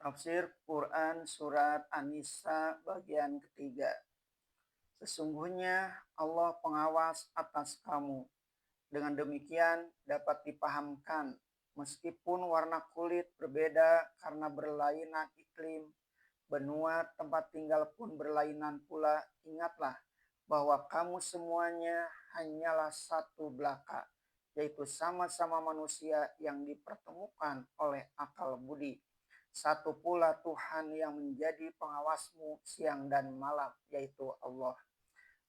Tafsir Quran Surat An-Nisa bagian ketiga. Sesungguhnya Allah pengawas atas kamu. Dengan demikian dapat dipahamkan, meskipun warna kulit berbeda karena berlainan iklim, benua tempat tinggal pun berlainan pula, ingatlah bahwa kamu semuanya hanyalah satu belaka, yaitu sama-sama manusia yang dipertemukan oleh akal budi. Satu pula Tuhan yang menjadi pengawasmu siang dan malam, yaitu Allah.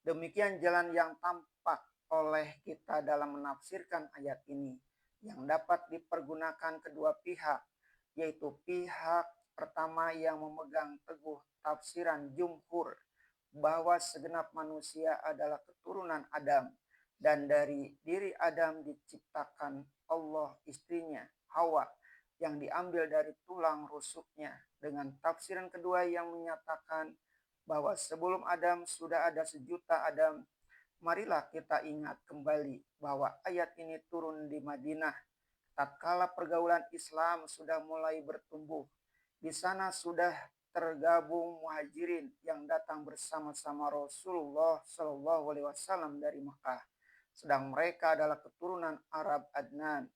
Demikian jalan yang tampak oleh kita dalam menafsirkan ayat ini, yang dapat dipergunakan kedua pihak, yaitu pihak pertama yang memegang teguh tafsiran jumhur bahwa segenap manusia adalah keturunan Adam, dan dari diri Adam diciptakan Allah istrinya Hawa yang diambil dari tulang rusuknya, dengan tafsiran kedua yang menyatakan bahwa sebelum Adam sudah ada sejuta Adam. Marilah kita ingat kembali bahwa ayat ini turun di Madinah tatkala pergaulan Islam sudah mulai bertumbuh. Di sana sudah tergabung muhajirin yang datang bersama-sama Rasulullah Shallallahu Alaihi Wasallam dari Mekah. Sedang mereka adalah keturunan Arab Adnan.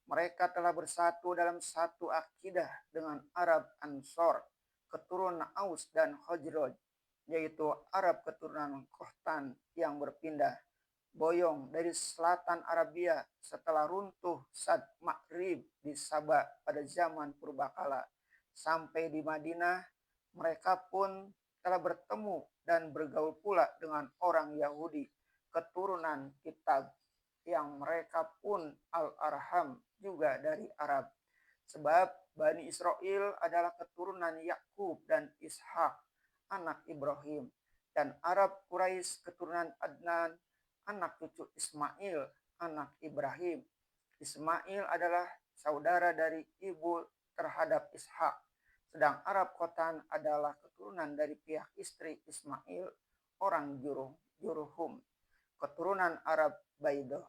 Mereka telah bersatu dalam satu akidah dengan Arab Ansor, keturunan Aus dan Khazraj, yaitu Arab keturunan Qahtan yang berpindah boyong dari selatan Arabia setelah runtuh Sad Ma'rib di Sabah pada zaman purbakala. Sampai di Madinah, mereka pun telah bertemu dan bergaul pula dengan orang Yahudi, keturunan kitab, yang mereka pun Al-Arham juga dari Arab. Sebab Bani Israel adalah keturunan Yakub dan Ishak, anak Ibrahim, dan Arab Quraisy keturunan Adnan, anak cucu Ismail, anak Ibrahim. Ismail adalah saudara dari ibu terhadap Ishak, sedang Arab Qotan adalah keturunan dari pihak istri Ismail, orang Jurhum, keturunan Arab Baidoh.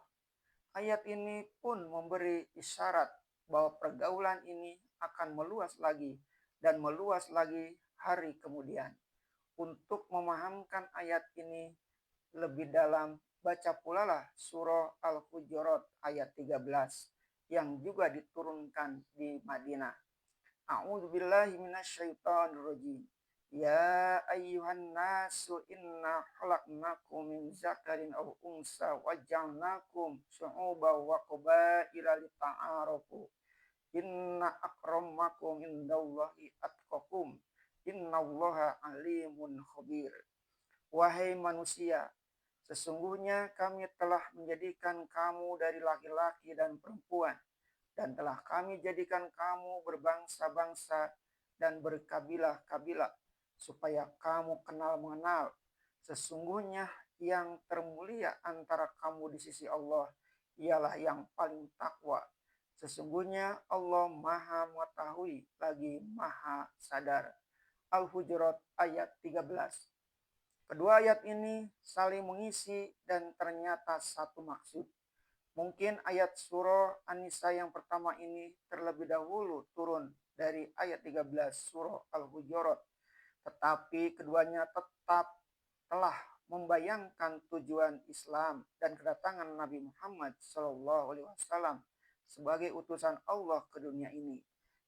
Ayat ini pun memberi isyarat bahwa pergaulan ini akan meluas lagi dan meluas lagi hari kemudian. Untuk memahamkan ayat ini lebih dalam, baca pula lah surah Al-Hujurat ayat 13 yang juga diturunkan di Madinah. A'udzubillahi minasyaitonirrajim. Ya ayyuhan nasu inna khalaqnakum min zakarin aw unsa wa ja'alnakum syu'uban wa qabaila lita'arafu. Inna akramakum indallahi atqakum. Innallaha alimun khabir. Wahai manusia, sesungguhnya kami telah menjadikan kamu dari laki-laki dan perempuan, dan telah kami jadikan kamu berbangsa-bangsa dan berkabilah-kabilah, supaya kamu kenal mengenal. Sesungguhnya yang termulia antara kamu di sisi Allah ialah yang paling takwa. Sesungguhnya Allah Maha Mengetahui lagi Maha Sadar. Al-Hujurat ayat 13. Kedua ayat ini saling mengisi dan ternyata satu maksud. Mungkin ayat surah An-Nisa yang pertama ini terlebih dahulu turun dari ayat 13 surah Al-Hujurat, tetapi keduanya tetap telah membayangkan tujuan Islam dan kedatangan Nabi Muhammad SAW sebagai utusan Allah ke dunia ini.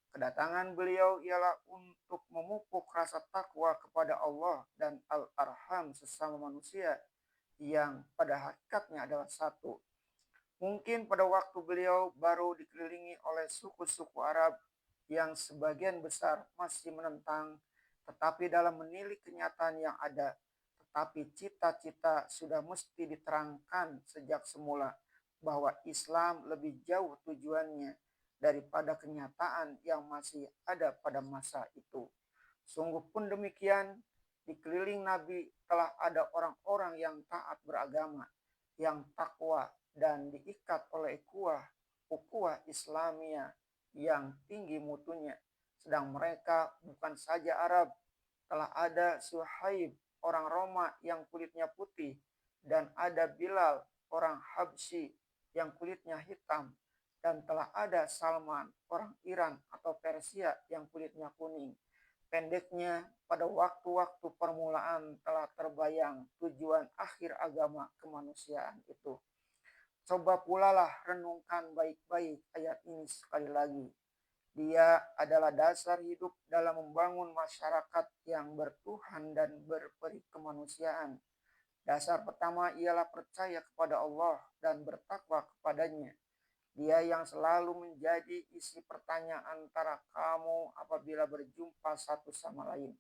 Kedatangan beliau ialah untuk memupuk rasa takwa kepada Allah dan Al-Arham sesama manusia yang pada hakikatnya adalah satu. Mungkin pada waktu beliau baru dikelilingi oleh suku-suku Arab yang sebagian besar masih menentang, tetapi dalam menilik kenyataan yang ada, tetapi cita-cita sudah mesti diterangkan sejak semula bahwa Islam lebih jauh tujuannya daripada kenyataan yang masih ada pada masa itu. Sungguh pun demikian, di keliling Nabi telah ada orang-orang yang taat beragama, yang takwa, dan diikat oleh ukhuwah Islamiyah yang tinggi mutunya. Sedang mereka bukan saja Arab, telah ada Suhaib, orang Roma yang kulitnya putih, dan ada Bilal, orang Habsyi yang kulitnya hitam, dan telah ada Salman, orang Iran atau Persia yang kulitnya kuning. Pendeknya, pada waktu-waktu permulaan telah terbayang tujuan akhir agama kemanusiaan itu. Coba pula lah renungkan baik-baik ayat ini sekali lagi. Dia adalah dasar hidup dalam membangun masyarakat yang bertuhan dan berperi kemanusiaan. Dasar pertama ialah percaya kepada Allah dan bertakwa kepadanya. Dia yang selalu menjadi isi pertanyaan antara kamu apabila berjumpa satu sama lain.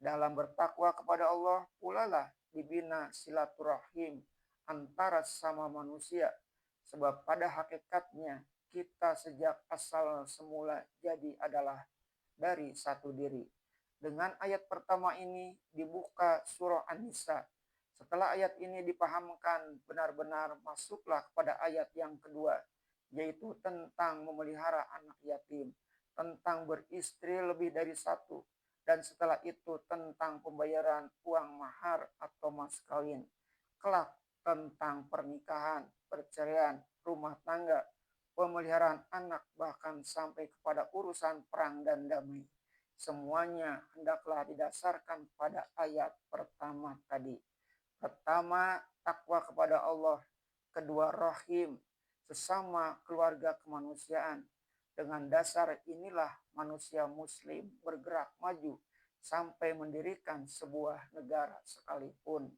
Dalam bertakwa kepada Allah pula lah dibina silaturahim antara sesama manusia. Sebab pada hakikatnya kita sejak asal semula jadi adalah dari satu diri. Dengan ayat pertama ini dibuka surah An-Nisa. Setelah ayat ini dipahamkan, benar-benar masuklah kepada ayat yang kedua, yaitu tentang memelihara anak yatim, tentang beristri lebih dari satu, dan setelah itu tentang pembayaran uang mahar atau mas kawin. Kelak tentang pernikahan, perceraian, rumah tangga, pemeliharaan anak, bahkan sampai kepada urusan perang dan damai. Semuanya hendaklah didasarkan pada ayat pertama tadi. Pertama, takwa kepada Allah. Kedua, rahim, sesama keluarga kemanusiaan. Dengan dasar inilah manusia muslim bergerak maju sampai mendirikan sebuah negara sekalipun.